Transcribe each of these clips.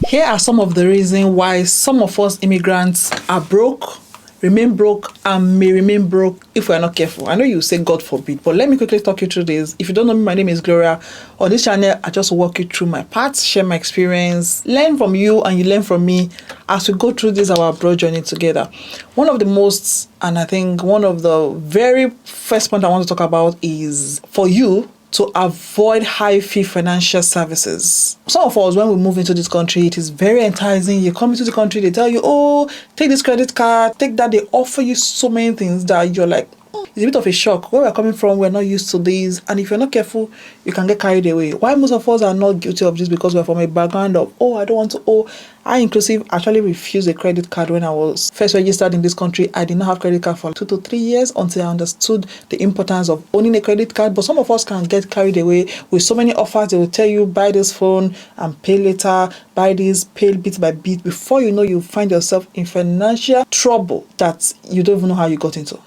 Here are some of the reasons why some of us immigrants are broke, remain broke, and may remain broke if we're not careful. I know you say God forbid, but let me quickly talk you through this. If you don't know me, my name is Gloria. On this channel, I just walk you through my paths, share my experience, learn from you, and you learn from me as we go through this our broad journey together. One of the most, and I think one of the very first point I want to talk about is for you to avoid high-fee financial services. Some of us, when we move into this country, it is very enticing. You come into the country, they tell you, oh, take this credit card, take that. They offer you so many things that you're like, it's a bit of a shock. Where we're coming from, we're not used to this. And if you're not careful, you can get carried away. Why most of us are not guilty of this? Because we're from a background of, oh, I don't want to owe. I inclusive actually refused a credit card when I was first registered in this country. I did not have credit card for 2 to 3 years until I understood the importance of owning a credit card. But some of us can get carried away with so many offers. They will tell you, buy this phone and pay later, buy this, pay bit by bit. Before you know, you find yourself in financial trouble that you don't even know how you got into.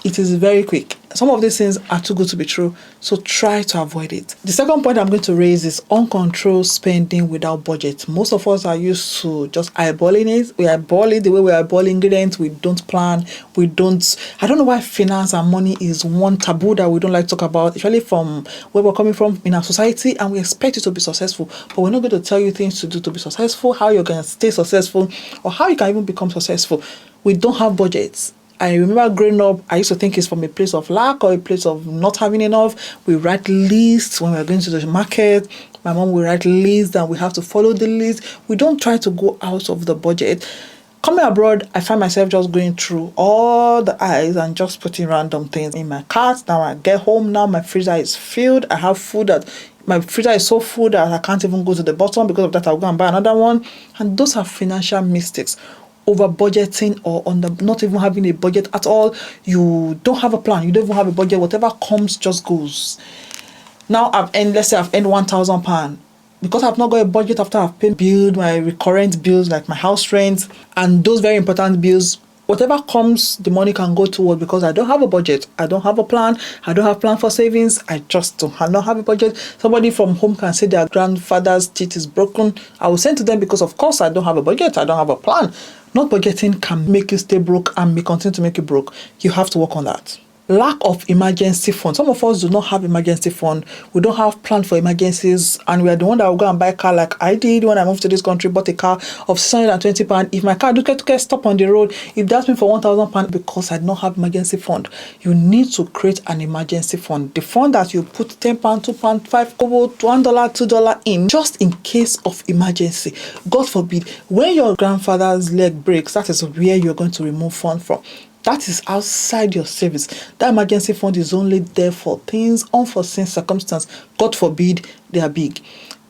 It is very quick. Some of these things are too good to be true, so try to avoid it. The second point I'm going to raise is uncontrolled spending without budget. Most of us are used to just eyeballing it. We eyeball it the way we eyeball ingredients. We don't plan. I don't know why finance and money is one taboo that we don't like to talk about, especially from where we're coming from in our society, and we expect you to be successful, but we're not going to tell you things to do to be successful, how you're going to stay successful, or how you can even become successful. We don't have budgets. I remember growing up, I used to think it's from a place of lack or a place of not having enough. We write lists when we're going to the market. My mom will write lists and we have to follow the list. We don't try to go out of the budget. Coming abroad, I find myself just going through all the aisles and just putting random things in my cart. Now I get home, now my freezer is filled. I have food that my freezer is so full that I can't even go to the bottom. Because of that, I'll go and buy another one. And those are financial mistakes. Over budgeting or not even having a budget at all. You don't have a plan. You don't even have a budget. Whatever comes just goes. Now let's say I've earned £1,000 because I've not got a budget after I've paid bills, my recurrent bills like my house rent and those very important bills. Whatever comes, the money can go toward because I don't have a budget. I don't have a plan. I don't have a plan for savings. I just not have a budget. Somebody from home can say their grandfather's teeth is broken. I will send to them because, of course, I don't have a budget. I don't have a plan. Not budgeting can make you stay broke and may continue to make you broke. You have to work on that. Lack of emergency fund. Some of us do not have emergency fund. We don't have plan for emergencies, and we are the one that will go and buy a car like I did when I moved to this country, bought a car of £620. If my car do get stop on the road, if that's me for £1,000 because I don't have emergency fund, you need to create an emergency fund. The fund that you put £10, £2, £5, $1, $2 in, just in case of emergency. God forbid, when your grandfather's leg breaks, that is where you're going to remove fund from. That is outside your savings. That emergency fund is only there for things, unforeseen circumstances. God forbid, they are big.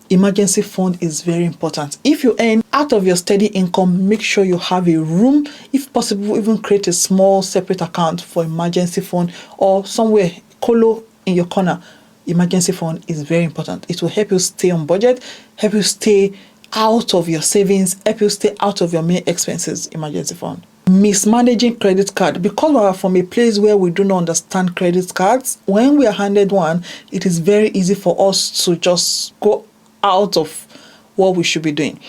Emergency fund is very important. If you earn out of your steady income, make sure you have a room. If possible, even create a small separate account for emergency fund or somewhere, colo in your corner. Emergency fund is very important. It will help you stay on budget, help you stay out of your savings, help you stay out of your main expenses. Emergency fund. Mismanaging credit card. Because we are from a place where we do not understand credit cards, when we are handed one, it is very easy for us to just go out of what we should be doing.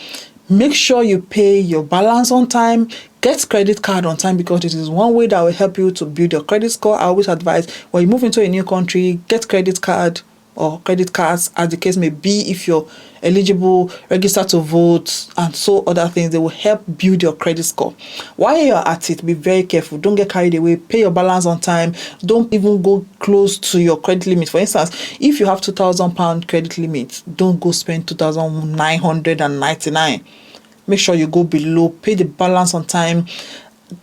Make sure you pay your balance on time, get credit card on time, because it is one way that will help you to build your credit score. I always advise when you move into a new country, get credit card or credit cards as the case may be. If you're eligible, register to vote and so other things, they will help build your credit score. While you're at it, be very careful. Don't get carried away. Pay your balance on time. Don't even go close to your credit limit. For instance, if you have £2,000 credit limit, don't go spend 2,999. Make sure you go below. Pay the balance on time.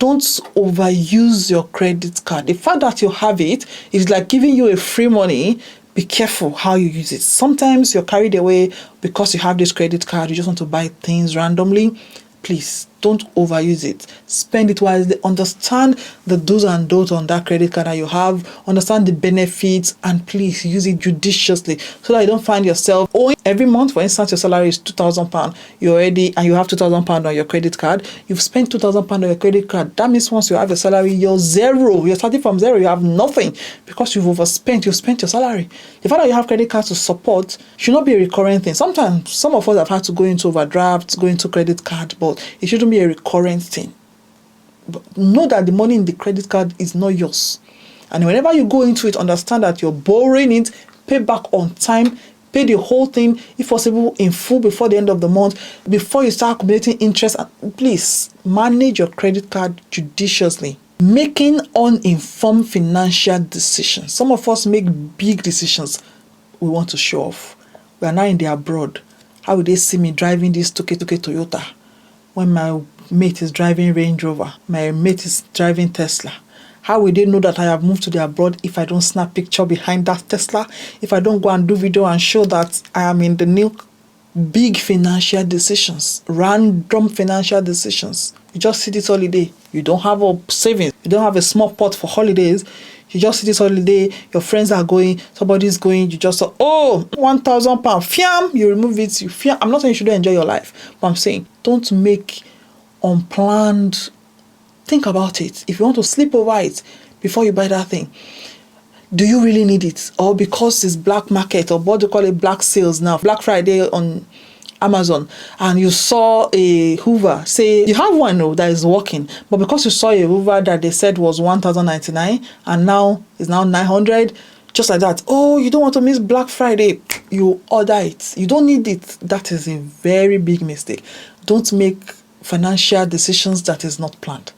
Don't overuse your credit card. The fact that you have it is like giving you a free money. Be careful how you use it. Sometimes you're carried away because you have this credit card. You just want to buy things randomly. Please Don't overuse it. Spend it wisely. Understand the do's and don'ts on that credit card that you have. Understand the benefits, and please use it judiciously so that you don't find yourself owing every month. For instance, your salary is £2,000. You have £2,000 on your credit card. You've spent £2,000 on your credit card. That means once you have your salary, you're zero. You're starting from zero. You have nothing because you've overspent. You've spent your salary. The fact that you have credit cards to support should not be a recurrent thing. Sometimes some of us have had to go into overdraft, go into credit card, but it shouldn't be a recurrent thing. But know that the money in the credit card is not yours. And whenever you go into it, understand that you're borrowing it, pay back on time, pay the whole thing, if possible, in full before the end of the month, before you start accumulating interest. Please manage your credit card judiciously. Making uninformed financial decisions. Some of us make big decisions. We want to show off. We are now in the abroad. How will they see me driving this Tuke Toyota when my mate is driving Range Rover, my mate is driving Tesla? How will they know that I have moved to the abroad if I don't snap picture behind that Tesla? If I don't go and do video and show that I am in the new big financial decisions, random financial decisions. You just see this holiday. You don't have a savings. You don't have a small pot for holidays. You just see this holiday, your friends are going, somebody's going, you just say, oh, £1,000, fiam, you remove it, you fiam. I'm not saying you shouldn't enjoy your life, but I'm saying don't make unplanned. Think about it. If you want to sleep over it before you buy that thing, do you really need it? Or because it's black market, or what do you call it, black sales now, Black Friday on Amazon, and you saw a Hoover, say you have one that is working, but because you saw a Hoover that they said was 1,099 and now is now 900, just like that, oh, you don't want to miss Black Friday, you order it. You don't need it. That is a very big mistake. Don't make financial decisions that is not planned.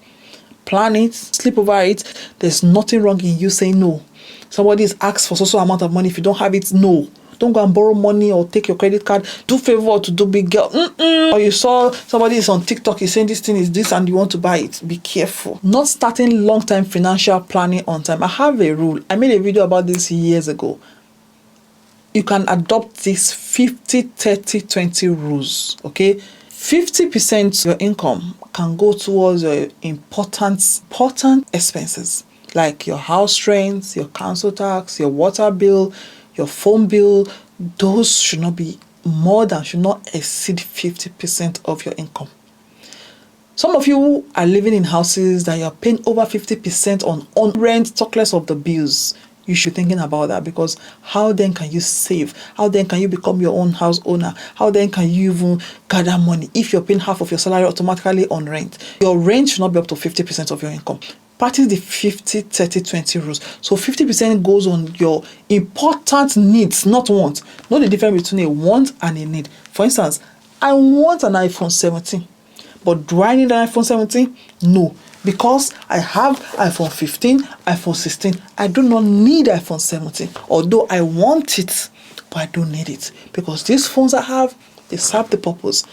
Plan it, sleep over it. There's nothing wrong in you saying no. Somebody is asked for so amount of money. If you don't have it, no. Don't go and borrow money or take your credit card. Do favor to do big girl. Or you saw somebody is on TikTok, he's saying this thing is this and you want to buy it. Be careful. Not starting long-term financial planning on time. I have a rule. I made a video about this years ago. You can adopt this 50-30-20 rules. Okay? 50% of your income can go towards your important expenses, like your house rent, your council tax, your water bill, your phone bill. Those should not exceed 50% of your income. Some of you are living in houses that you're paying over 50% on rent, talk less of the bills. You should be thinking about that, because how then can you save? How then can you become your own house owner? How then can you even gather money if you're paying half of your salary automatically on rent? Your rent should not be up to 50% of your income. Practice the 50-30-20 rules. So 50% goes on your important needs, not wants. Know the difference between a want and a need. For instance, I want an iPhone 17. But do I need an iPhone 17? No. Because I have iPhone 15, iPhone 16. I do not need iPhone 17. Although I want it, but I don't need it. Because these phones I have, they serve the purpose.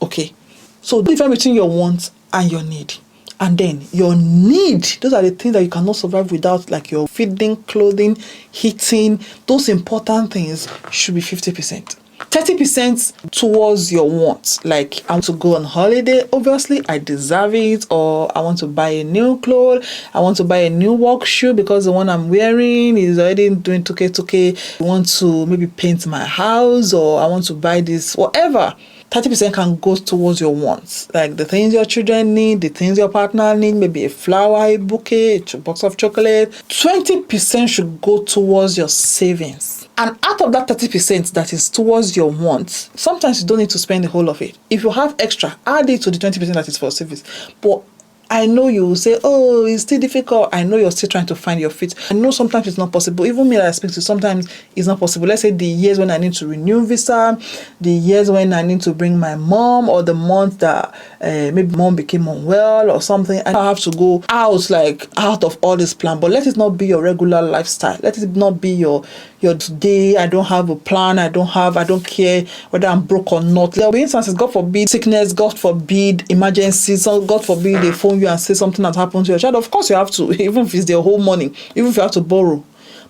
Okay. So the difference between your want and your need. And then your need, those are the things that you cannot survive without, like your feeding, clothing, heating. Those important things should be 50%. 30% towards your wants, like I want to go on holiday, obviously I deserve it, or I want to buy a new clothes, I want to buy a new work shoe because the one I'm wearing is already doing 2K. I want to maybe paint my house, or I want to buy this, whatever. 30% can go towards your wants, like the things your children need, the things your partner need, maybe a flower, a bouquet, a box of chocolate. 20% should go towards your savings. And out of that 30% that is towards your wants, sometimes you don't need to spend the whole of it. If you have extra, add it to the 20% that is for savings. But I know you will say, oh, it's still difficult. I know you're still trying to find your feet. I know sometimes it's not possible. Even me that I speak to, sometimes it's not possible. Let's say the years when I need to renew visa, the years when I need to bring my mom, or the month that maybe mom became unwell or something. And I have to go out of all this plan. But let it not be your regular lifestyle. Let it not be your today. I don't have a plan. I don't care whether I'm broke or not. There will be instances, God forbid, sickness, God forbid, emergencies, God forbid, they phone you and say something has happened to your child. Of course you have to, even if it's their whole money, even if you have to borrow.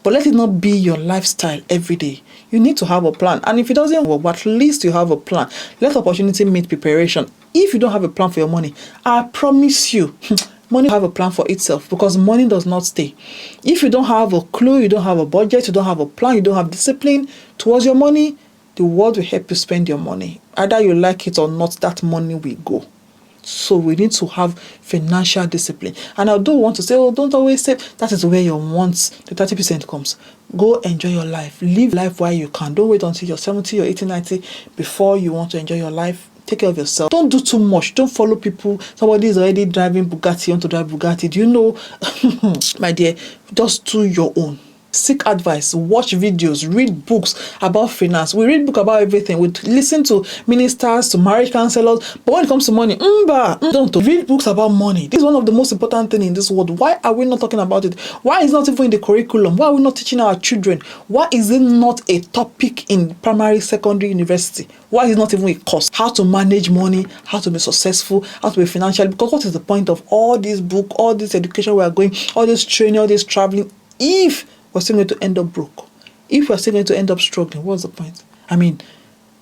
But let it not be your lifestyle every day. You need to have a plan. And if it doesn't work, at least you have a plan. Let opportunity meet preparation. If you don't have a plan for your money, I promise you, money will have a plan for itself, because money does not stay. If you don't have a clue, you don't have a budget, you don't have a plan, you don't have discipline towards your money, the world will help you spend your money. Either you like it or not, that money will go. So we need to have financial discipline. And I don't want to say, oh, don't always say that is where your wants, the 30% comes. Go enjoy your life. Live life while you can. Don't wait until you're 70 or 80, 90 before you want to enjoy your life. Take care of yourself. Don't do too much. Don't follow people. Somebody is already driving Bugatti. You want to drive Bugatti. Do you know, my dear, just do your own. Seek advice, watch videos, read books about finance. We read books about everything. We listen to ministers, to marriage counselors. But when it comes to money, don't read books about money. This is one of the most important things in this world. Why are we not talking about it? Why is it not even in the curriculum? Why are we not teaching our children? Why is it not a topic in primary, secondary, university? Why is it not even a course? How to manage money, how to be successful, how to be financial. Because what is the point of all this book, all this education we are going, all this training, all this traveling, if we're still going to end up broke? If we're still going to end up struggling, what's the point? I mean,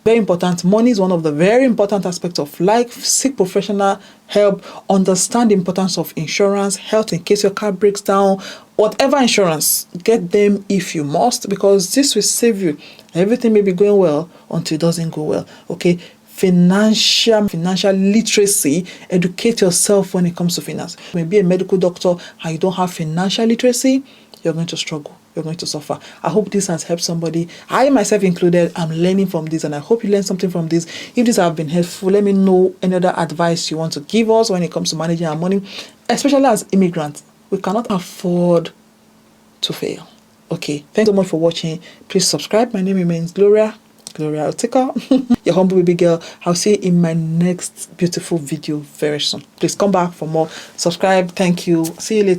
very important. Money is one of the very important aspects of life. Seek professional help. Understand the importance of insurance, health in case your car breaks down. Whatever insurance, get them if you must, because this will save you. Everything may be going well until it doesn't go well. Okay? Financial literacy. Educate yourself when it comes to finance. You may be a medical doctor and you don't have financial literacy, you're going to struggle. You're going to suffer. I hope this has helped somebody. I myself included, I'm learning from this, and I hope you learned something from this. If this has been helpful, let me know any other advice you want to give us when it comes to managing our money, especially as immigrants. We cannot afford to fail. Okay, thanks so much for watching. Please subscribe. My name remains GLORIA OTIKOR, your humble baby girl. I'll see you in my next beautiful video very soon. Please come back for more. Subscribe. Thank you. See you later.